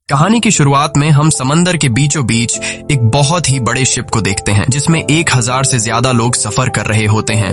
कहानी की शुरुआत में हम समंदर के बीचों बीच एक बहुत ही बड़े शिप को देखते हैं जिसमें 1000 से ज्यादा लोग सफर कर रहे होते हैं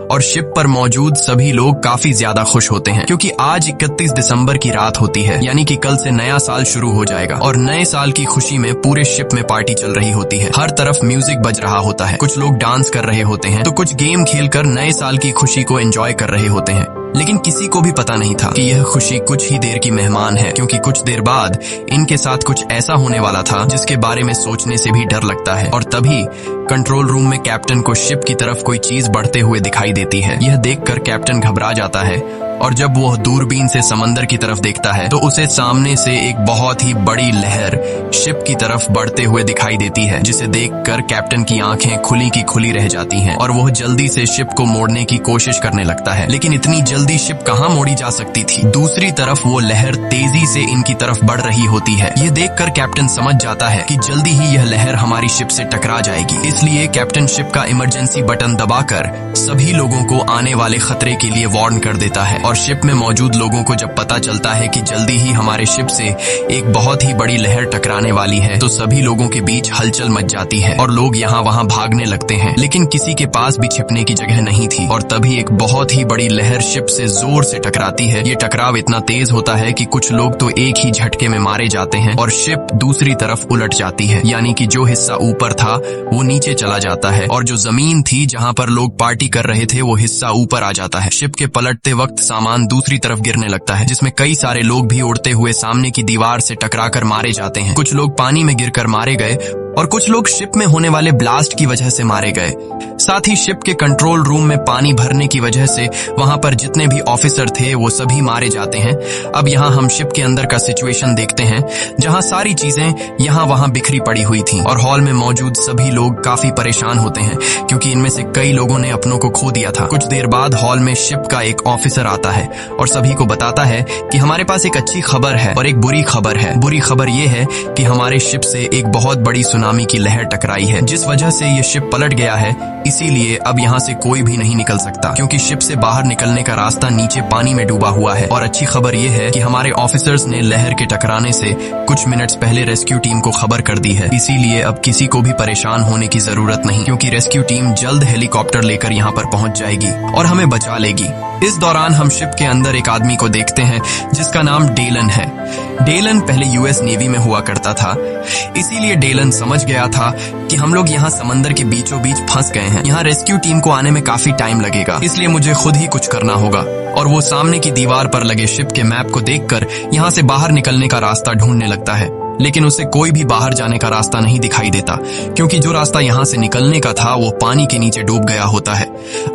और शिप पर मौजूद सभी लोग काफी ज्यादा खुश होते हैं क्योंकि आज 31 दिसंबर की रात होती है, यानी कि कल से नया साल शुरू हो जाएगा और नए साल की खुशी में पूरे शिप में पार्टी चल रही होती है। हर तरफ म्यूजिक बज रहा होता है, कुछ लोग डांस कर रहे होते हैं तो कुछ गेम खेलकर नए साल की खुशी को एंजॉय कर रहे होते हैं। लेकिन किसी को भी पता नहीं था कि यह खुशी कुछ ही देर की मेहमान है, क्योंकि कुछ देर बाद इनके साथ कुछ ऐसा होने वाला था जिसके बारे में सोचने से भी डर लगता है। और तभी कंट्रोल रूम में कैप्टन को शिप की तरफ कोई चीज बढ़ते हुए दिखाई देती है। यह देखकर कैप्टन घबरा जाता है और जब वह दूरबीन से समंदर की तरफ देखता है तो उसे सामने से एक बहुत ही बड़ी लहर शिप की तरफ बढ़ते हुए दिखाई देती है, जिसे देखकर कैप्टन की आंखें खुली की खुली रह जाती हैं और वह जल्दी से शिप को मोड़ने की कोशिश करने लगता है। लेकिन इतनी जल्दी शिप कहां मोड़ी जा सकती थी। दूसरी तरफ वो लहर तेजी से इनकी तरफ बढ़ रही होती है। यह देखकर कैप्टन समझ जाता है कि जल्दी ही यह लहर हमारी शिप से टकरा जाएगी। इसलिए कैप्टन शिप का इमरजेंसी बटन दबाकर सभी लोगों को आने वाले खतरे के लिए वार्न कर देता है। और शिप में मौजूद लोगों को जब पता चलता है कि जल्दी ही हमारे शिप से एक बहुत ही बड़ी लहर टकराने वाली है तो सभी लोगों के बीच हलचल मच जाती है और लोग यहाँ वहाँ भागने लगते हैं। लेकिन किसी के पास भी छिपने की जगह नहीं थी और तभी एक बहुत ही बड़ी लहर शिप से जोर से टकराती है। ये टकराव इतना तेज होता है कि कुछ लोग तो एक ही झटके में मारे जाते हैं और शिप दूसरी तरफ उलट जाती है, यानी कि जो हिस्सा ऊपर था वो नीचे चला जाता है और जो जमीन थी जहाँ पर लोग पार्टी कर रहे थे वो हिस्सा ऊपर आ जाता है। शिप के पलटते वक्त सामान दूसरी तरफ गिरने लगता है, जिसमें कई सारे लोग भी उड़ते हुए सामने की दीवार से टकराकर मारे जाते हैं। कुछ लोग पानी में गिरकर मारे गए और कुछ लोग शिप में होने वाले ब्लास्ट की वजह से मारे गए। साथ ही शिप के कंट्रोल रूम में पानी भरने की वजह से वहां पर जितने भी ऑफिसर थे वो सभी मारे जाते हैं। अब यहाँ हम शिप के अंदर का सिचुएशन देखते हैं, जहाँ सारी चीजें यहाँ वहाँ बिखरी पड़ी हुई थी और हॉल में मौजूद सभी लोग काफी परेशान होते हैं क्योंकि इनमें से कई लोगों ने अपनों को खो दिया था। कुछ देर बाद हॉल में शिप का एक ऑफिसर आता है और सभी को बताता है कि हमारे पास एक अच्छी खबर है और एक बुरी खबर है। बुरी खबर ये है कि हमारे शिप से एक बहुत बड़ी सुनामी की लहर टकराई है, जिस वजह से ये शिप पलट गया है। इसीलिए अब यहाँ से कोई भी नहीं निकल सकता क्योंकि शिप से बाहर निकलने का रास्ता नीचे पानी में डूबा हुआ है। और अच्छी खबर ये है कि हमारे ऑफिसर्स ने लहर के टकराने से कुछ मिनट्स पहले रेस्क्यू टीम को खबर कर दी है। इसीलिए अब किसी को भी परेशान होने की जरूरत नहीं, क्योंकि रेस्क्यू टीम जल्द हेलीकॉप्टर लेकर यहाँ पर पहुंच जाएगी और हमें बचा लेगी। इस दौरान हम शिप के अंदर एक आदमी को देखते हैं जिसका नाम डेलन है। डेलन पहले यूएस नेवी में हुआ करता था, इसीलिए डेलन समझ गया था कि हम लोग यहाँ समंदर के बीचों बीच फंस गए हैं। यहाँ रेस्क्यू टीम को आने में काफी टाइम लगेगा, इसलिए मुझे खुद ही कुछ करना होगा। और वो सामने की दीवार पर लगे शिप के मैप को देखकर यहाँ से बाहर निकलने का रास्ता ढूंढने लगता है। लेकिन उसे कोई भी बाहर जाने का रास्ता नहीं दिखाई देता क्योंकि जो रास्ता यहाँ से निकलने का था वो पानी के नीचे डूब गया होता है।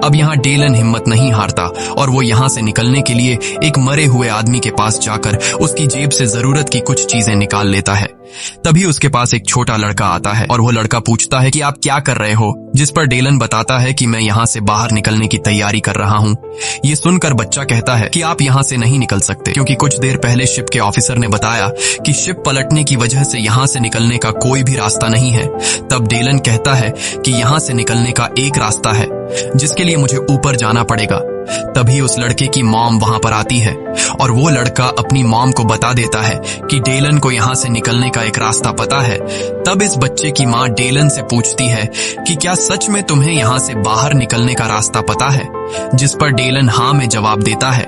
अब यहाँ डेलन हिम्मत नहीं हारता और वो यहाँ से निकलने के लिए एक मरे हुए आदमी के पास जाकर उसकी जेब से जरूरत की कुछ चीजें निकाल लेता है। तभी उसके पास एक छोटा लड़का आता है और वो लड़का पूछता है कि आप क्या कर रहे हो, जिस पर डेलन बताता है कि मैं यहाँ से बाहर निकलने की तैयारी कर रहा हूँ। ये सुनकर बच्चा कहता है कि आप यहाँ से नहीं निकल सकते क्योंकि कुछ देर पहले शिप के ऑफिसर ने बताया कि शिप पलटने की वजह से यहाँ से निकलने का कोई भी रास्ता नहीं है। तब डेलन कहता है कि यहाँ से निकलने का एक रास्ता है जिसके लिए मुझे ऊपर जाना पड़ेगा। तभी उस लड़के की मॉम वहां पर आती है और वो लड़का अपनी मॉम को बता देता है कि डेलन को यहाँ से निकलने का एक रास्ता पता है। तब इस बच्चे की माँ डेलन से पूछती है कि क्या सच में तुम्हें यहाँ से बाहर निकलने का रास्ता पता है, जिस पर डेलन हाँ में जवाब देता है।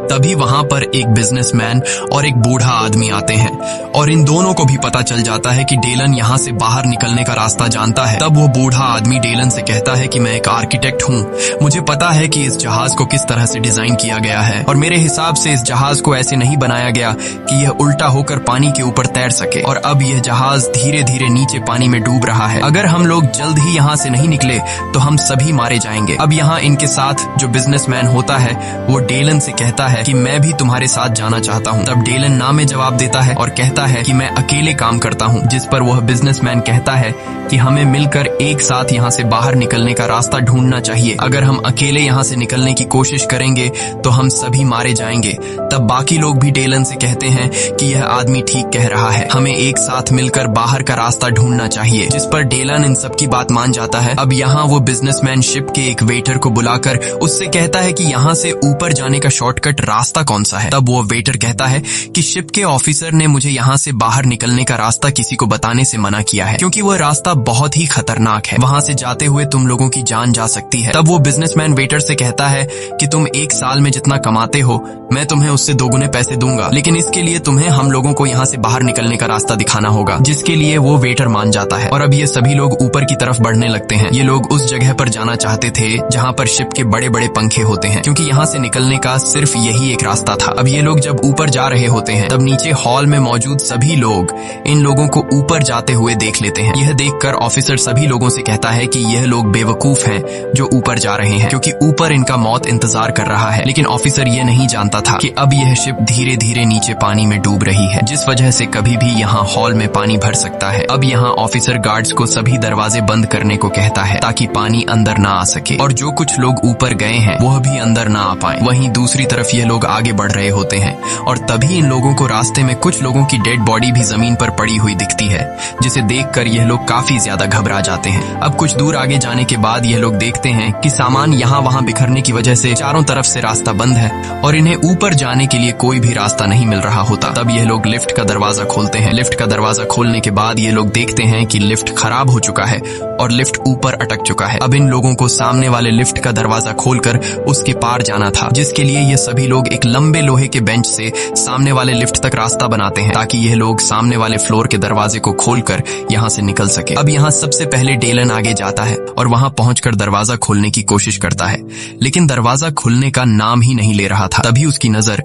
तभी वहां पर एक बिजनेसमैन और एक बूढ़ा आदमी आते हैं और इन दोनों को भी पता चल जाता है कि डेलन यहाँ से बाहर निकलने का रास्ता जानता है। तब वो बूढ़ा आदमी डेलन से कहता है कि मैं एक आर्किटेक्ट हूँ, मुझे पता है कि इस जहाज को किस तरह से डिजाइन किया गया है और मेरे हिसाब से इस जहाज को ऐसे नहीं बनाया गया कि यह उल्टा होकर पानी के ऊपर तैर सके। और अब यह जहाज धीरे धीरे नीचे पानी में डूब रहा है। अगर हम लोग जल्द ही यहाँ से नहीं निकले तो हम सभी मारे जाएंगे। अब यहाँ इनके साथ जो बिजनेसमैन होता है वो डेलन से कहता है कि मैं भी तुम्हारे साथ जाना चाहता हूँ। तब डेलन ना में जवाब देता है और कहता है कि मैं अकेले काम करता हूँ, जिस पर वह बिजनेसमैन कहता है कि हमें मिलकर एक साथ यहाँ से बाहर निकलने का रास्ता ढूंढना चाहिए। अगर हम अकेले यहाँ से निकलने की कोशिश करेंगे तो हम सभी मारे जाएंगे। तब बाकी लोग भी डेलन से कहते हैं कि यह आदमी ठीक कह रहा है, हमें एक साथ मिलकर बाहर का रास्ता ढूंढना चाहिए। जिस पर डेलन इन सब की बात मान जाता है। अब यहाँ वो बिजनेसमैन शिप के एक वेटर को बुलाकर उससे कहता है कि यहाँ से ऊपर जाने का शॉर्टकट रास्ता कौन सा है। तब वो वेटर कहता है कि शिप के ऑफिसर ने मुझे यहाँ से बाहर निकलने का रास्ता किसी को बताने से मना किया है, क्योंकि वह रास्ता बहुत ही खतरनाक है, वहां से जाते हुए तुम लोगों की जान जा सकती है। तब वो बिजनेसमैन वेटर से कहता है कि तुम एक साल में जितना कमाते हो मैं तुम्हें उससे दोगुने पैसे दूंगा, लेकिन इसके लिए तुम्हें हम लोगों को यहाँ से बाहर निकलने का रास्ता दिखाना होगा। जिसके लिए वो वेटर मान जाता है और अब ये सभी लोग ऊपर की तरफ बढ़ने लगते हैं। ये लोग उस जगह पर जाना चाहते थे जहाँ पर शिप के बड़े बड़े पंखे होते हैं, क्योंकि यहाँ से निकलने का सिर्फ यही एक रास्ता था। अब ये लोग जब ऊपर जा रहे होते हैं तब नीचे हॉल में मौजूद सभी लोग इन लोगों को ऊपर जाते हुए देख लेते हैं। यह देखकर ऑफिसर सभी लोगों से कहता है कि यह लोग बेवकूफ हैं जो ऊपर जा रहे हैं, क्योंकि ऊपर इनका मौत इंतजार कर रहा है। लेकिन ऑफिसर ये नहीं जानता था कि अब यह शिप धीरे धीरे नीचे पानी में डूब रही है, जिस वजह से कभी भी यहाँ हॉल में पानी भर सकता है। अब यहाँ ऑफिसर गार्ड्स को सभी दरवाजे बंद करने को कहता है ताकि पानी अंदर ना आ सके, और जो कुछ लोग ऊपर गए हैं वह भी अंदर ना आ पाए। वहीं दूसरी तरफ ये लोग आगे बढ़ रहे होते हैं और तभी इन लोगों को रास्ते में कुछ लोगों की डेड बॉडी भी जमीन पर पड़ी हुई दिखती है, जिसे देखकर यह लोग काफी ज्यादा घबरा जाते हैं। अब कुछ दूर आगे जाने के बाद यह लोग देखते हैं कि सामान यहाँ वहाँ बिखरने की वजह से चारों तरफ से रास्ता बंद है और इन्हें ऊपर जाने के लिए कोई भी रास्ता नहीं मिल रहा होता। तब यह लोग लिफ्ट का दरवाजा खोलते हैं। लिफ्ट का दरवाजा खोलने के बाद ये लोग देखते हैं कि लिफ्ट खराब हो चुका है और लिफ्ट ऊपर अटक चुका है। अब इन लोगों को सामने वाले लिफ्ट का दरवाजा खोलकर उसके पार जाना था, जिसके लिए ये सभी लोग एक लंबे लोहे के बेंच से सामने वाले लिफ्ट तक रास्ता बनाते हैं ताकि यह लोग सामने वाले फ्लोर के दरवाजे को खोलकर यहाँ से निकल सके। अब यहाँ सबसे पहले डेलन आगे जाता है और वहाँ पहुंचकर दरवाजा खोलने की कोशिश करता है, लेकिन दरवाजा खुलने का नाम ही नहीं ले रहा था। तभी उसकी नजर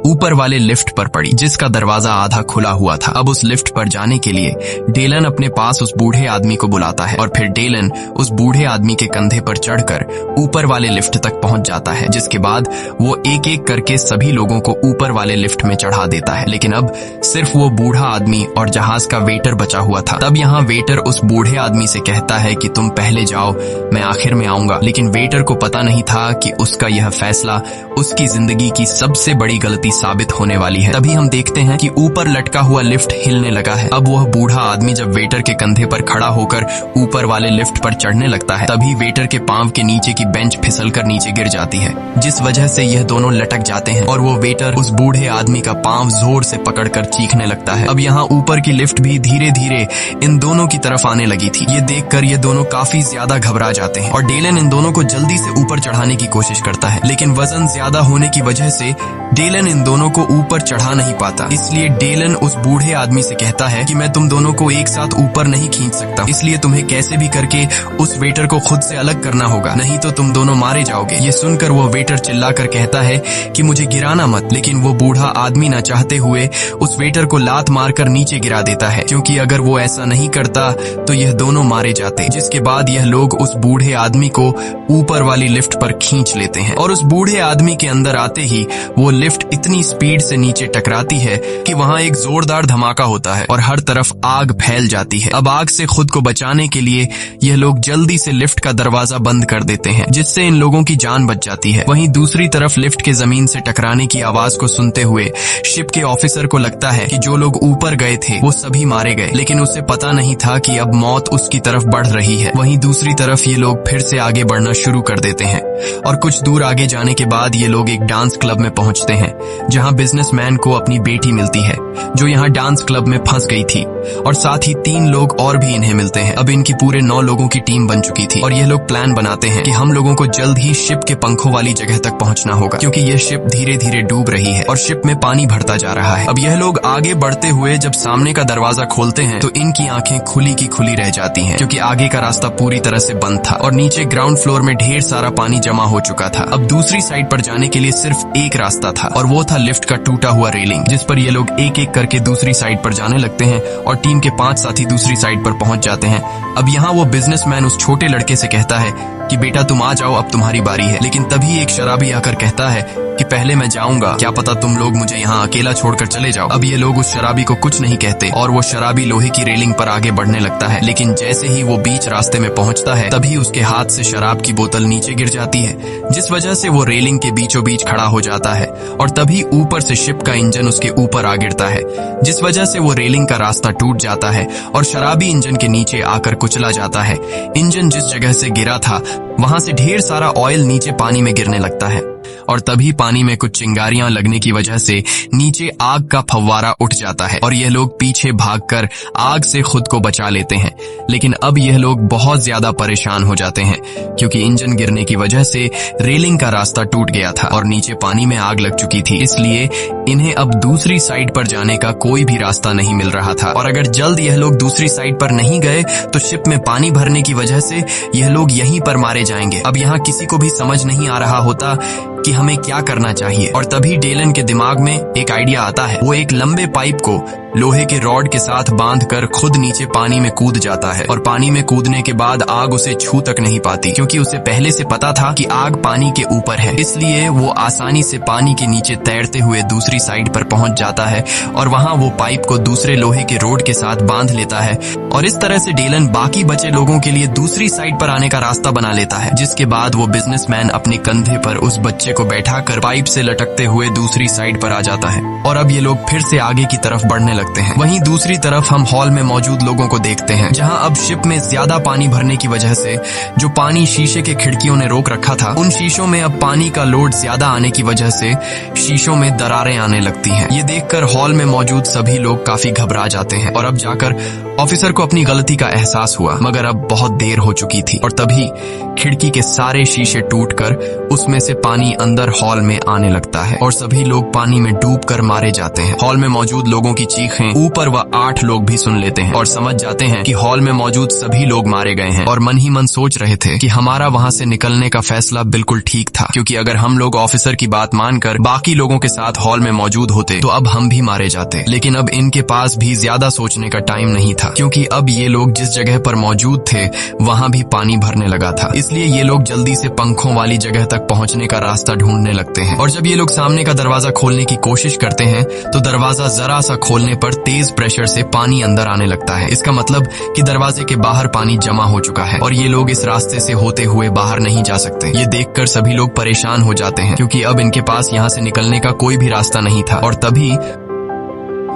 ऊपर वाले लिफ्ट पर पड़ी, जिसका दरवाजा आधा खुला हुआ था। अब उस लिफ्ट पर जाने के लिए डेलन अपने पास उस बूढ़े आदमी को बुलाता है और फिर डेलन उस बूढ़े आदमी के कंधे पर चढ़कर ऊपर वाले लिफ्ट तक पहुंच जाता है, जिसके बाद वो एक एक करके सभी लोगों को ऊपर वाले लिफ्ट में चढ़ा देता है। लेकिन अब सिर्फ वो बूढ़ा आदमी और जहाज का वेटर बचा हुआ था। तब यहाँ वेटर उस बूढ़े आदमी से कहता है कि तुम पहले जाओ, मैं आखिर में आऊंगा। लेकिन वेटर को पता नहीं था कि उसका यह फैसला उसकी जिंदगी की सबसे बड़ी गलती साबित होने वाली है। तभी हम देखते हैं कि ऊपर लटका हुआ लिफ्ट हिलने लगा है। अब वह बूढ़ा आदमी जब वेटर के कंधे पर खड़ा होकर ऊपर वाले लिफ्ट पर चढ़ने लगता है, तभी वेटर के पांव के नीचे की बेंच फिसलकर नीचे गिर जाती है, जिस वजह से यह दोनों लटक जाते हैं और वो वेटर उस बूढ़े आदमी का पांव जोर से पकड़कर चीखने लगता है। अब यहाँ ऊपर की लिफ्ट भी धीरे धीरे इन दोनों की तरफ आने लगी थी। ये देखकर ये दोनों काफी ज्यादा घबरा जाते हैं और डेलन इन दोनों को जल्दी से ऊपर चढ़ाने की कोशिश करता है, लेकिन वजन ज्यादा होने की वजह से डेलन इन दोनों को ऊपर चढ़ा नहीं पाता। इसलिए डेलन उस बूढ़े आदमी से कहता है कि मैं तुम दोनों को एक साथ ऊपर नहीं खींच सकता, इसलिए तुम्हें कैसे भी करके उस वेटर को खुद से अलग करना होगा, नहीं तो तुम दोनों मारे जाओगे। ये सुनकर वो वेटर चिल्लाकर कहता है कि मुझे गिराना मत, लेकिन वो बूढ़ा आदमी न चाहते हुए उस वेटर को लात मारकर नीचे गिरा देता है, क्योंकि अगर वो ऐसा नहीं करता तो यह दोनों मारे जाते। जिसके बाद यह लोग उस बूढ़े आदमी को ऊपर वाली लिफ्ट पर खींच लेते हैं और उस बूढ़े आदमी के अंदर आते ही वो लिफ्ट इतनी स्पीड से नीचे टकराती है कि वहाँ एक जोरदार धमाका होता है और हर तरफ आग फैल जाती है। अब आग से खुद को बचाने के लिए यह लोग जल्दी से लिफ्ट का दरवाजा बंद कर देते हैं, जिससे इन लोगों की जान बच जाती है। वहीं दूसरी तरफ लिफ्ट के जमीन से टकराने की आवाज को सुनते हुए शिप के ऑफिसर को लगता है कि जो लोग ऊपर गए थे वो सभी मारे गए, लेकिन उसे पता नहीं था कि अब मौत उसकी तरफ बढ़ रही है। वहीं दूसरी तरफ ये लोग फिर से आगे बढ़ना शुरू कर देते हैं और कुछ दूर आगे जाने के बाद ये लोग एक डांस क्लब में पहुंचते हैं, जहां बिजनेसमैन को अपनी बेटी मिलती है जो यहाँ डांस क्लब में फंस गई थी, और साथ ही 3 लोग और भी इन्हें मिलते हैं। अब इनकी पूरे 9 लोगों की टीम बन चुकी थी और ये लोग प्लान बनाते हैं कि हम लोगों को जल्द ही शिप के पंखों वाली जगह तक पहुंचना होगा, क्योंकि यह शिप धीरे धीरे डूब रही है और शिप में पानी भरता जा रहा है। अब यह लोग आगे बढ़ते हुए जब सामने का दरवाजा खोलते हैं तो इनकी आंखें खुली की खुली रह जाती हैं, क्योंकि आगे का रास्ता पूरी तरह से बंद था और नीचे ग्राउंड फ्लोर में ढेर सारा पानी जमा हो चुका था। अब दूसरी साइड पर जाने के लिए सिर्फ एक रास्ता था और वो था लिफ्ट का टूटा हुआ रेलिंग, जिस पर ये लोग एक एक करके दूसरी साइड पर जाने लगते हैं और टीम के 5 साथी दूसरी साइड पर पहुंच जाते हैं। अब यहाँ वो बिजनेसमैन उस छोटे लड़के से कहता है कि बेटा तुम आ जाओ, अब तुम्हारी बारी है। लेकिन तभी एक शराबी आकर कहता है कि पहले मैं जाऊंगा, क्या पता तुम लोग मुझे यहाँ अकेला छोड़कर चले जाओ। अब ये लोग उस शराबी को कुछ नहीं कहते और वो शराबी लोहे की रेलिंग पर आगे बढ़ने लगता है। लेकिन जैसे ही वो बीच रास्ते में पहुंचता है तभी उसके हाथ से शराब की बोतल नीचे गिर जाती है, जिस वजह से वो रेलिंग के बीचों बीच खड़ा हो जाता है और तभी ऊपर से शिप का इंजन उसके ऊपर आ गिरता है, जिस वजह से वो रेलिंग का रास्ता टूट जाता है और शराबी इंजन के नीचे आकर कुचला जाता है। इंजन जिस जगह से गिरा था वहां से ढेर सारा ऑयल नीचे पानी में गिरने लगता है और तभी पानी में कुछ चिंगारियां लगने की वजह से नीचे आग का फव्वारा उठ जाता है और यह लोग पीछे भागकर आग से खुद को बचा लेते हैं। लेकिन अब यह लोग बहुत ज्यादा परेशान हो जाते हैं क्योंकि इंजन गिरने की वजह से रेलिंग का रास्ता टूट गया था और नीचे पानी में आग लग चुकी थी, इसलिए इन्हें अब दूसरी साइड पर जाने का कोई भी रास्ता नहीं मिल रहा था। और अगर जल्द यह लोग दूसरी साइड पर नहीं गए तो शिप में पानी भरने की वजह से यह लोग यहीं पर मारे जाएंगे। अब यहाँ किसी को भी समझ नहीं आ रहा होता कि हमें क्या करना चाहिए और तभी डेलन के दिमाग में एक आइडिया आता है। वो एक लंबे पाइप को लोहे के रॉड के साथ बांधकर खुद नीचे पानी में कूद जाता है और पानी में कूदने के बाद आग उसे छू तक नहीं पाती क्योंकि उसे पहले से पता था कि आग पानी के ऊपर है, इसलिए वो आसानी से पानी के नीचे तैरते हुए दूसरी साइड पर पहुंच जाता है और वहां वो पाइप को दूसरे लोहे के रॉड के साथ बांध लेता है और इस तरह से डेलन बाकी बचे लोगों के लिए दूसरी साइड पर आने का रास्ता बना लेता है। जिसके बाद वो बिजनेसमैन अपने कंधे पर उस बच्चे को बैठाकर पाइप से लटकते हुए दूसरी साइड पर आ जाता है और अब ये लोग फिर से आगे की तरफ बढ़ने लगते हैं। वहीं दूसरी तरफ हम हॉल में मौजूद लोगों को देखते हैं जहां अब शिप में ज्यादा पानी भरने की वजह से जो पानी शीशे के खिड़कियों ने रोक रखा था उन शीशों में अब पानी का लोड ज्यादा आने की वजह से शीशों में दरारें आने लगती हैं। ये देखकर हॉल में मौजूद सभी लोग काफी घबरा जाते हैं और अब जाकर ऑफिसर को अपनी गलती का एहसास हुआ, मगर अब बहुत देर हो चुकी थी और तभी खिड़की के सारे शीशे टूटकर उसमें से पानी अंदर हॉल में आने लगता है और सभी लोग पानी में डूबकर मारे जाते हैं। हॉल में मौजूद लोगों की चीखें ऊपर व 8 लोग भी सुन लेते हैं और समझ जाते हैं कि हॉल में मौजूद सभी लोग मारे गए हैं और मन ही मन सोच रहे थे कि हमारा वहां से निकलने का फैसला बिल्कुल ठीक था, क्योंकि अगर हम लोग ऑफिसर की बात मानकर बाकी लोगों के साथ हॉल में मौजूद होते तो अब हम भी मारे जाते। लेकिन अब इनके पास भी ज्यादा सोचने का टाइम नहीं था, क्योंकि अब ये लोग जिस जगह पर मौजूद थे वहां भी पानी भरने लगा था, इसलिए ये लोग जल्दी से पंखों वाली जगह तक पहुंचने का रास्ता ढूंढने लगते हैं। और जब ये लोग सामने का दरवाजा खोलने की कोशिश करते हैं तो दरवाजा जरा सा खोलने पर तेज प्रेशर से पानी अंदर आने लगता है। इसका मतलब कि दरवाजे के बाहर पानी जमा हो चुका है और ये लोग इस रास्ते से होते हुए बाहर नहीं जा सकते। ये देखकर सभी लोग परेशान हो जाते हैं क्योंकि अब इनके पास यहाँ से निकलने का कोई भी रास्ता नहीं था। और तभी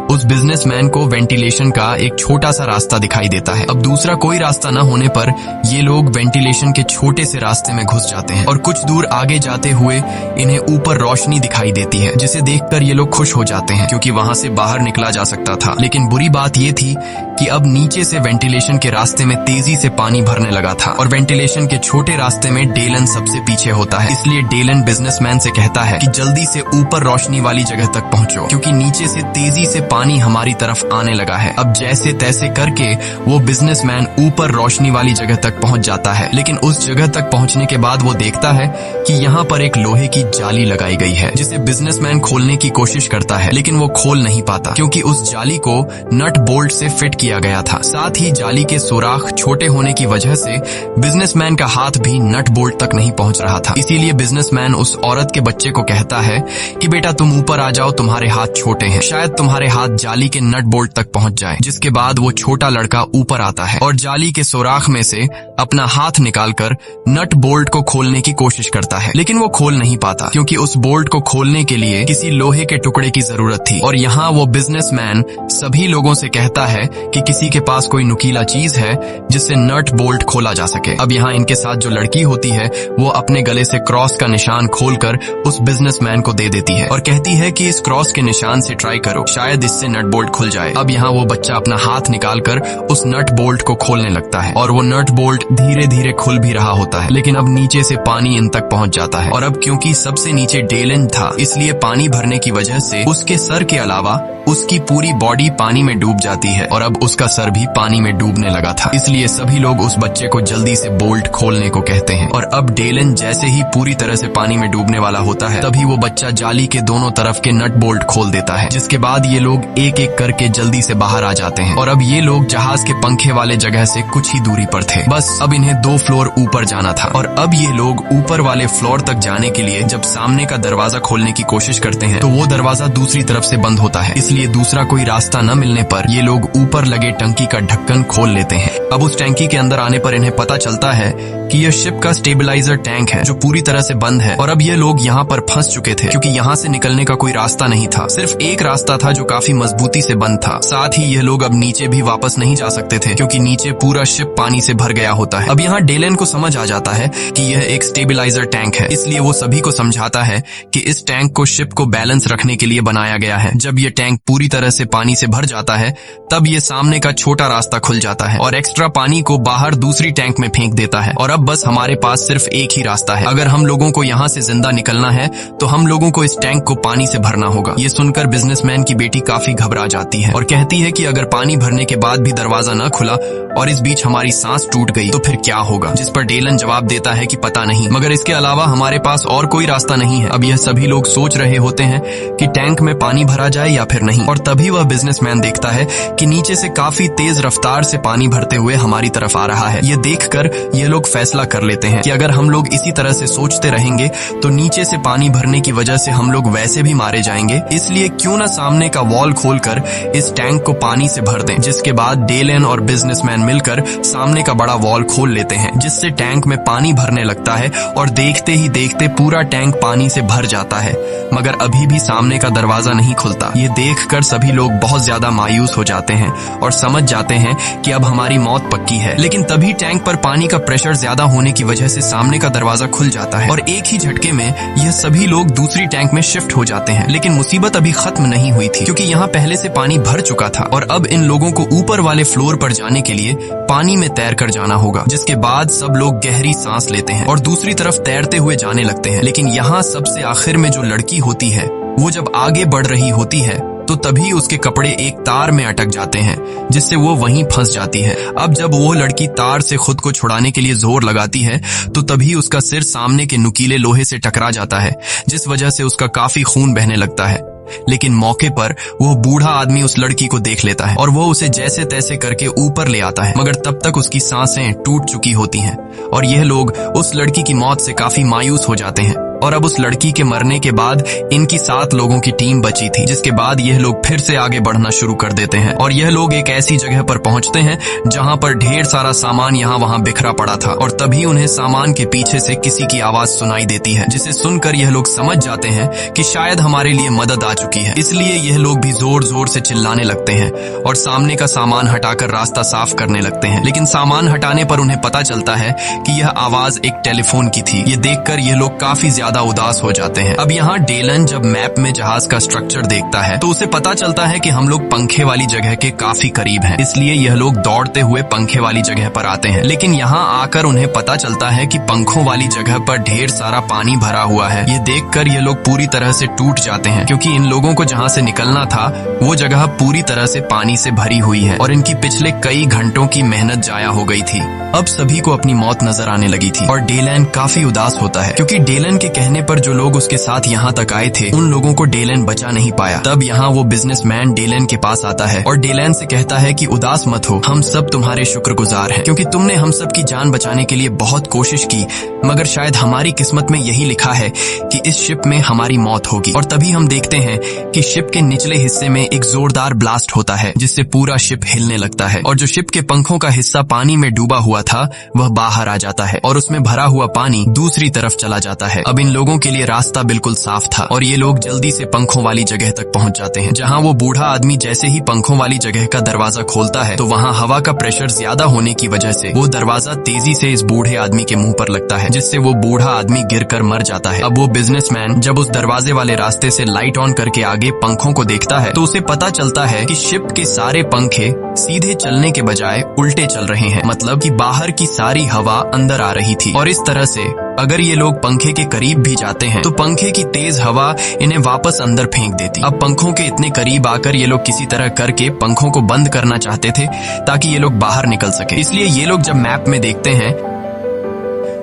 उस बिजनेसमैन को वेंटिलेशन का एक छोटा सा रास्ता दिखाई देता है। अब दूसरा कोई रास्ता न होने पर ये लोग वेंटिलेशन के छोटे से रास्ते में घुस जाते हैं और कुछ दूर आगे जाते हुए इन्हें ऊपर रोशनी दिखाई देती है, जिसे देखकर ये लोग खुश हो जाते हैं क्योंकि वहां से बाहर निकला जा सकता था। लेकिन बुरी बात ये थी कि अब नीचे से वेंटिलेशन के रास्ते में तेजी से पानी भरने लगा था और वेंटिलेशन के छोटे रास्ते में डेलन सबसे पीछे होता है। इसलिए डेलन बिजनेसमैन से कहता है कि जल्दी से ऊपर रोशनी वाली जगह तक पहुंचो, क्योंकि नीचे से तेजी से पानी हमारी तरफ आने लगा है। अब जैसे तैसे करके वो बिजनेसमैन ऊपर रोशनी वाली जगह तक पहुंच जाता है, लेकिन उस जगह तक पहुंचने के बाद वो देखता है कि यहाँ पर एक लोहे की जाली लगाई गई है, जिसे बिजनेसमैन खोलने की कोशिश करता है, लेकिन वो खोल नहीं पाता क्योंकि उस जाली को नट बोल्ट से फिट किया गया था। साथ ही जाली के सुराख छोटे होने की वजह से बिजनेसमैन का हाथ भी नट बोल्ट तक नहीं पहुंच रहा था। इसीलिए बिजनेसमैन उस औरत के बच्चे को कहता है कि बेटा तुम ऊपर आ जाओ, तुम्हारे हाथ छोटे हैं, शायद तुम्हारे हाथ जाली के नट बोल्ट तक पहुंच जाए। जिसके बाद वो छोटा लड़का ऊपर आता है और जाली के सुराख में से अपना हाथ निकालकर नट बोल्ट को खोलने की कोशिश करता है, लेकिन वो खोल नहीं पाता क्योंकि उस बोल्ट को खोलने के लिए किसी लोहे के टुकड़े की जरूरत थी। और यहाँ वो बिजनेसमैन सभी लोगों से कहता है कि किसी के पास कोई नुकीला चीज है जिससे नट बोल्ट खोला जा सके। अब यहाँ इनके साथ जो लड़की होती है वो अपने गले से क्रॉस का निशान खोलकर उस बिजनेसमैन को दे देती है और कहती है कि इस क्रॉस के निशान से ट्राई करो, शायद इससे नट बोल्ट खुल जाए। अब यहाँ वो बच्चा अपना हाथ निकालकर उस नट बोल्ट को खोलने लगता है और वो नट बोल्ट धीरे धीरे खुल भी रहा होता है, लेकिन अब नीचे से पानी इन तक पहुंच जाता है। और अब क्योंकि सबसे नीचे डेलन था, इसलिए पानी भरने की वजह से उसके सर के अलावा उसकी पूरी बॉडी पानी में डूब जाती है और अब उसका सर भी पानी में डूबने लगा था। इसलिए सभी लोग उस बच्चे को जल्दी से बोल्ट खोलने को कहते हैं और अब डेलन जैसे ही पूरी तरह से पानी में डूबने वाला होता है तभी वो बच्चा जाली के दोनों तरफ के नट बोल्ट खोल देता है। जिसके बाद ये लोग लोग एक एक करके जल्दी से बाहर आ जाते हैं। और अब ये लोग जहाज के पंखे वाले जगह से कुछ ही दूरी पर थे। बस अब इन्हें 2 फ्लोर ऊपर जाना था। और अब ये लोग ऊपर वाले फ्लोर तक जाने के लिए जब सामने का दरवाजा खोलने की कोशिश करते हैं तो वो दरवाजा दूसरी तरफ से बंद होता है। इसलिए दूसरा कोई रास्ता न मिलने पर ये लोग ऊपर लगे टंकी का ढक्कन खोल लेते हैं। अब उस टंकी के अंदर आने पर इन्हें पता चलता है कि यह शिप का स्टेबलाइजर टैंक है जो पूरी तरह से बंद है। और अब ये लोग यहाँ पर फंस चुके थे क्योंकि यहाँ से निकलने का कोई रास्ता नहीं था। सिर्फ एक रास्ता था जो काफी मजबूती से बंद था। साथ ही यह लोग अब नीचे भी वापस नहीं जा सकते थे क्योंकि नीचे पूरा शिप पानी से भर गया होता है। अब यहाँ डेलन को समझ आ जाता है कि यह एक स्टेबलाइजर टैंक है, इसलिए वो सभी को समझाता है कि इस टैंक को शिप को बैलेंस रखने के लिए बनाया गया है। जब ये टैंक पूरी तरह से पानी से भर जाता है तब ये सामने का छोटा रास्ता खुल जाता है और एक्स्ट्रा पानी को बाहर दूसरी टैंक में फेंक देता है। और अब बस हमारे पास सिर्फ एक ही रास्ता है। अगर हम लोगों को यहाँ से जिंदा निकलना है तो हम लोगों को इस टैंक को पानी से भरना होगा। ये सुनकर बिजनेसमैन की बेटी काफी घबरा जाती है और कहती है कि अगर पानी भरने के बाद भी दरवाजा न खुला और इस बीच हमारी सांस टूट गई तो फिर क्या होगा। जिस पर डेलन जवाब देता है कि पता नहीं, मगर इसके अलावा हमारे पास और कोई रास्ता नहीं है। अब यह सभी लोग सोच रहे होते हैं कि टैंक में पानी भरा जाए या फिर नहीं। और तभी वह बिजनेसमैन देखता है कि नीचे से काफी तेज रफ्तार से पानी भरते हुए हमारी तरफ आ रहा है। ये देखकर ये लोग फैसला कर लेते हैं कि अगर हम लोग इसी तरह से सोचते रहेंगे तो नीचे से पानी भरने की वजह से हम लोग वैसे भी मारे जाएंगे। इसलिए क्यों ना सामने का वॉल खोलकर इस टैंक को पानी से भर दें। जिसके बाद डेलन और बिजनेसमैन मिलकर सामने का बड़ा वॉल खोल लेते हैं जिससे टैंक में पानी भरने लगता है और देखते ही देखते पूरा टैंक पानी से भर जाता है। मगर अभी भी सामने का दरवाजा नहीं खुलता। ये देखकर सभी लोग बहुत ज्यादा मायूस हो जाते हैं और समझ जाते हैं कि अब हमारी मौत पक्की है। लेकिन तभी टैंक पर पानी का प्रेशर ज्यादा होने की वजह से सामने का दरवाजा खुल जाता है और एक ही झटके में यह सभी लोग दूसरी टैंक में शिफ्ट हो जाते हैं। लेकिन मुसीबत अभी खत्म नहीं हुई थी क्योंकि यहाँ पहले से पानी भर चुका था और अब इन लोगों को ऊपर वाले फ्लोर पर जाने के लिए पानी में तैर कर जाना होगा। जिसके बाद सब लोग गहरी सांस लेते हैं और दूसरी तरफ तैरते हुए जाने लगते हैं। लेकिन यहाँ सबसे आखिर में जो लड़की होती है वो जब आगे बढ़ रही होती है तो तभी उसके कपड़े एक तार में अटक जाते हैं जिससे वो वहीं फंस जाती है। अब जब वो लड़की तार से खुद को छुड़ाने के लिए जोर लगाती है तो तभी उसका सिर सामने के नुकीले लोहे से टकरा जाता है जिस वजह से उसका काफी खून बहने लगता है। लेकिन मौके पर वो बूढ़ा आदमी उस लड़की को देख लेता है और वो उसे जैसे तैसे करके ऊपर ले आता है। मगर तब तक उसकी सांसें टूट चुकी होती हैं और यह लोग उस लड़की की मौत से काफी मायूस हो जाते हैं। और अब उस लड़की के मरने के बाद इनकी 7 लोगों की टीम बची थी। जिसके बाद यह लोग फिर से आगे बढ़ना शुरू कर देते हैं और यह लोग एक ऐसी जगह पर पहुंचते हैं जहां पर ढेर सारा सामान यहाँ वहां बिखरा पड़ा था। और तभी उन्हें सामान के पीछे से किसी की आवाज सुनाई देती है जिसे सुनकर यह लोग समझ जाते हैं कि शायद हमारे लिए मदद आ चुकी है। इसलिए यह लोग भी जोर जोर से चिल्लाने लगते हैं और सामने का सामान हटाकर रास्ता साफ करने लगते हैं। लेकिन सामान हटाने पर उन्हें पता चलता है कि यह आवाज एक टेलीफोन की थी। ये देखकर यह लोग काफी ज्यादा उदास हो जाते हैं। अब यहाँ डेलन जब मैप में जहाज का स्ट्रक्चर देखता है तो उसे पता चलता है कि हम लोग पंखे वाली जगह के काफी करीब हैं। इसलिए यह लोग दौड़ते हुए पंखे वाली जगह पर आते हैं। लेकिन यहाँ आकर उन्हें पता चलता है कि पंखों वाली जगह पर ढेर सारा पानी भरा हुआ है। ये देखकर ये लोग पूरी तरह से टूट जाते हैं क्योंकि इन लोगों को जहाँ से निकलना था वो जगह पूरी तरह से पानी से भरी हुई है और इनकी पिछले कई घंटों की मेहनत जाया हो गई थी। अब सभी को अपनी मौत नजर आने लगी थी और डेलन काफी उदास होता है क्योंकि डेलन के कहने पर जो लोग उसके साथ यहाँ तक आए थे उन लोगों को डेलन बचा नहीं पाया। तब यहाँ वो बिजनेसमैन डेलन के पास आता है और डेलन से कहता है कि उदास मत हो, हम सब तुम्हारे शुक्रगुजार हैं क्योंकि तुमने हम सब की जान बचाने के लिए बहुत कोशिश की। मगर शायद हमारी किस्मत में यही लिखा है कि इस शिप में हमारी मौत होगी। और तभी हम देखते हैं कि शिप के निचले हिस्से में एक जोरदार ब्लास्ट होता है जिससे पूरा शिप हिलने लगता है और जो शिप के पंखों का हिस्सा पानी में डूबा हुआ था वह बाहर आ जाता है और उसमें भरा हुआ पानी दूसरी तरफ चला जाता है। अब इन लोगों के लिए रास्ता बिल्कुल साफ था और ये लोग जल्दी से पंखों वाली जगह तक पहुंच जाते हैं जहां वो बूढ़ा आदमी जैसे ही पंखों वाली जगह का दरवाजा खोलता है तो वहां हवा का प्रेशर ज्यादा होने की वजह से वो दरवाजा तेजी से इस बूढ़े आदमी के मुंह पर लगता है जिससे वो बूढ़ा आदमी गिरकर मर जाता है। अब वो बिजनेसमैन जब उस दरवाजे वाले रास्ते से लाइट ऑन करके आगे पंखों को देखता है तो उसे पता चलता है कि शिप के सारे पंखे सीधे चलने के बजाय उल्टे चल रहे हैं, मतलब कि बाहर की सारी हवा अंदर आ रही थी। और इस तरह से अगर ये लोग पंखे के करीब भी जाते हैं तो पंखे की तेज हवा इन्हें वापस अंदर फेंक देती। अब पंखों के इतने करीब आकर ये लोग किसी तरह करके पंखों को बंद करना चाहते थे ताकि ये लोग बाहर निकल सके। इसलिए ये लोग जब मैप में देखते हैं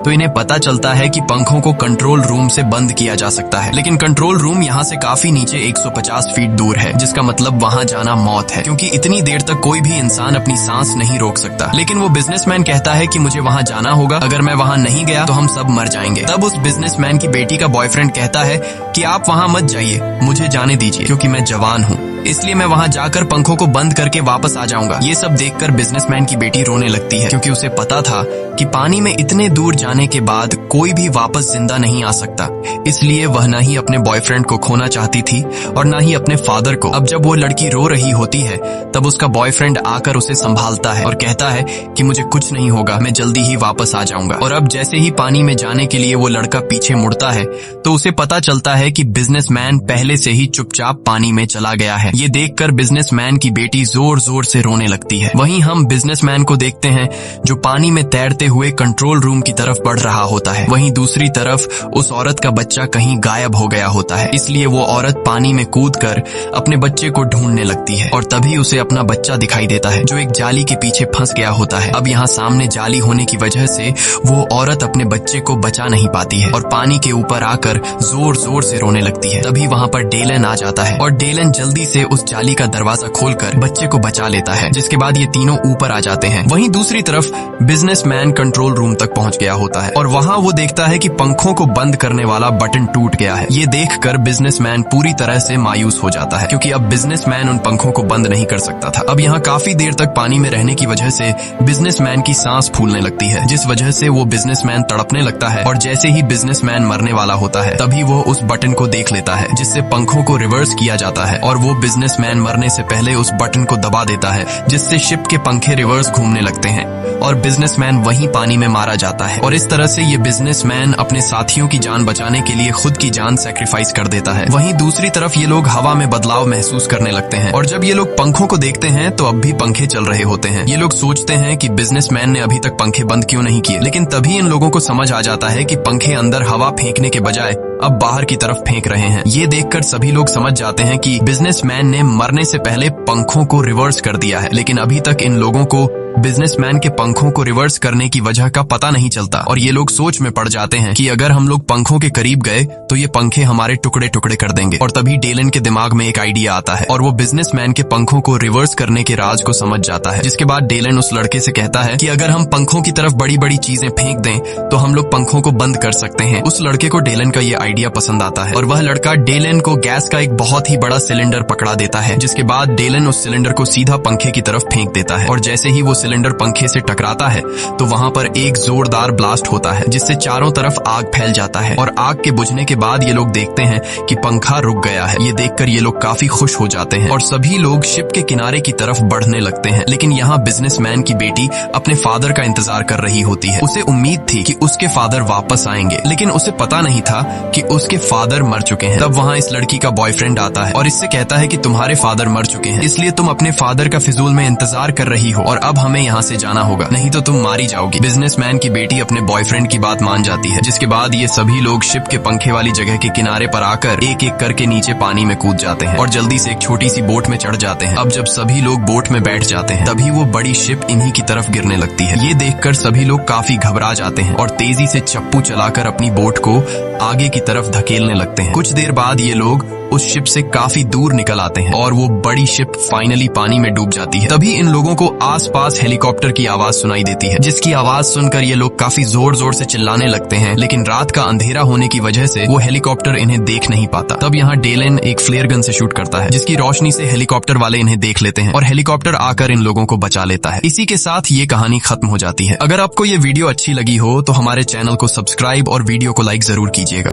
तो इन्हें पता चलता है कि पंखों को कंट्रोल रूम से बंद किया जा सकता है। लेकिन कंट्रोल रूम यहाँ से काफी नीचे 150 फीट दूर है, जिसका मतलब वहाँ जाना मौत है, क्योंकि इतनी देर तक कोई भी इंसान अपनी सांस नहीं रोक सकता। लेकिन वो बिजनेसमैन कहता है कि मुझे वहाँ जाना होगा, अगर मैं वहाँ नहीं गया तो हम सब मर जाएंगे। तब उस बिजनेसमैन की बेटी का बॉयफ्रेंड कहता है कि आप वहाँ मत जाइए, मुझे जाने दीजिए, क्योंकि मैं जवान हूँ, इसलिए मैं वहाँ जाकर पंखों को बंद करके वापस आ जाऊंगा। ये सब देखकर बिजनेसमैन की बेटी रोने लगती है, क्योंकि उसे पता था कि पानी में इतने दूर जाने के बाद कोई भी वापस जिंदा नहीं आ सकता। इसलिए वह न ही अपने बॉयफ्रेंड को खोना चाहती थी और न ही अपने फादर को। अब जब वो लड़की रो रही होती है तब उसका बॉयफ्रेंड आकर उसे संभालता है और कहता है कि मुझे कुछ नहीं होगा, मैं जल्दी ही वापस आ जाऊंगा। और अब जैसे ही पानी में जाने के लिए वो लड़का पीछे मुड़ता है तो उसे पता चलता है कि बिजनेसमैन पहले से ही चुपचाप पानी में चला गया है। ये देखकर बिजनेसमैन की बेटी जोर जोर से रोने लगती है। वहीं हम बिजनेसमैन को देखते हैं जो पानी में तैरते हुए कंट्रोल रूम की तरफ बढ़ रहा होता है। वहीं दूसरी तरफ उस औरत का बच्चा कहीं गायब हो गया होता है, इसलिए वो औरत पानी में कूदकर अपने बच्चे को ढूंढने लगती है और तभी उसे अपना बच्चा दिखाई देता है जो एक जाली के पीछे फंस गया होता है। अब यहाँ सामने जाली होने की वजह से वो औरत अपने बच्चे को बचा नहीं पाती है और पानी के ऊपर आकर जोर जोर से रोने लगती है। तभी वहाँ पर डेलन आ जाता है और डेलन जल्दी से उस जाली का दरवाजा खोलकर बच्चे को बचा लेता है, जिसके बाद ये तीनों ऊपर आ जाते हैं। वहीं दूसरी तरफ बिजनेसमैन कंट्रोल रूम तक पहुंच गया होता है और वहां वो देखता है कि पंखों को बंद करने वाला बटन टूट गया है। ये देखकर बिजनेसमैन पूरी तरह से मायूस हो जाता है, क्योंकि अब बिजनेसमैन उन पंखों को बंद नहीं कर सकता था। अब यहाँ काफी देर तक पानी में रहने की वजह से बिजनेसमैन की सांस फूलने लगती है, जिस वजह से वो बिजनेसमैन तड़पने लगता है और जैसे ही बिजनेसमैन मरने वाला होता है तभी वो उस बटन को देख लेता है जिससे पंखों को रिवर्स किया जाता है और वो बिजनेसमैन मरने से पहले उस बटन को दबा देता है, जिससे शिप के पंखे रिवर्स घूमने लगते हैं और बिजनेसमैन वहीं पानी में मारा जाता है। और इस तरह से ये बिजनेसमैन अपने साथियों की जान बचाने के लिए खुद की जान सैक्रिफाइस कर देता है। वहीं दूसरी तरफ ये लोग हवा में बदलाव महसूस करने लगते हैं और जब ये लोग पंखों को देखते हैं तो अब भी पंखे चल रहे होते हैं। ये लोग सोचते हैं कि बिजनेसमैन ने अभी तक पंखे बंद क्यों नहीं किए, लेकिन तभी इन लोगों को समझ आ जाता है कि पंखे अंदर हवा फेंकने के बजाय अब बाहर की तरफ फेंक रहे हैं। ये देखकर सभी लोग समझ जाते हैं कि बिजनेसमैन ने मरने से पहले पंखों को रिवर्स कर दिया है, लेकिन अभी तक इन लोगों को बिजनेसमैन के पंखों को रिवर्स करने की वजह का पता नहीं चलता और ये लोग सोच में पड़ जाते हैं कि अगर हम लोग पंखों के करीब गए तो ये पंखे हमारे टुकड़े टुकड़े कर देंगे। और तभी डेलन के दिमाग में एक आइडिया आता है और वो बिजनेसमैन के पंखों को रिवर्स करने के राज को समझ जाता है, जिसके बाद डेलन उस लड़के से कहता है कि अगर हम पंखों की तरफ बड़ी बड़ी चीजें फेंक दें तो हम लोग पंखों को बंद कर सकते हैं। उस लड़के को डेलन का ये आइडिया पसंद आता है और वह लड़का डेलन को गैस का एक बहुत ही बड़ा सिलेंडर पकड़ा देता है, जिसके बाद डेलन उस सिलेंडर को सीधा पंखे की तरफ फेंक देता है और जैसे ही वो सिलेंडर पंखे से टकराता है तो वहां पर एक जोरदार ब्लास्ट होता है, जिससे चारों तरफ आग फैल जाता है और आग के बुझने के बाद ये लोग देखते हैं कि पंखा रुक गया है। ये देखकर ये लोग काफी खुश हो जाते हैं और सभी लोग शिप के किनारे की तरफ बढ़ने लगते हैं। लेकिन यहाँ बिजनेसमैन की बेटी अपने फादर का इंतजार कर रही होती है। उसे उम्मीद थी कि उसके फादर वापस आएंगे, लेकिन उसे पता नहीं था कि उसके फादर मर चुके हैं। तब वहाँ इस लड़की का बॉयफ्रेंड आता है और इससे कहता है कि तुम्हारे फादर मर चुके हैं, इसलिए तुम अपने फादर का फिजूल में इंतजार कर रही हो और अब हमें यहाँ से जाना होगा, नहीं तो तुम मारी जाओगी। बिजनेसमैन की बेटी अपने बॉयफ्रेंड की बात मान जाती है, जिसके बाद ये सभी लोग शिप के पंखे वाली जगह के किनारे पर आकर एक एक करके नीचे पानी में कूद जाते हैं और जल्दी से एक छोटी सी बोट में चढ़ जाते हैं। अब जब सभी लोग बोट में बैठ जाते हैं तभी वो बड़ी शिप इन्हीं की तरफ गिरने लगती है। ये देखकर सभी लोग काफी घबरा जाते हैं और तेजी से चप्पू चलाकर अपनी बोट को आगे की तरफ धकेलने लगते हैं। कुछ देर बाद ये लोग उस शिप से काफी दूर निकल आते हैं और वो बड़ी शिप फाइनली पानी में डूब जाती है। तभी इन लोगों को आसपास हेलीकॉप्टर की आवाज सुनाई देती है, जिसकी आवाज सुनकर ये लोग काफी जोर जोर से चिल्लाने लगते हैं, लेकिन रात का अंधेरा होने की वजह से वो हेलीकॉप्टर इन्हें देख नहीं पाता। तब यहाँ डेलन एक फ्लेयर गन से शूट करता है, जिसकी रोशनी से हेलीकॉप्टर वाले इन्हें देख लेते हैं और हेलीकॉप्टर आकर इन लोगों को बचा लेता है। इसी के साथ ये कहानी खत्म हो जाती है। अगर आपको ये वीडियो अच्छी लगी हो तो हमारे चैनल को सब्सक्राइब और वीडियो को लाइक जरूर कीजिएगा।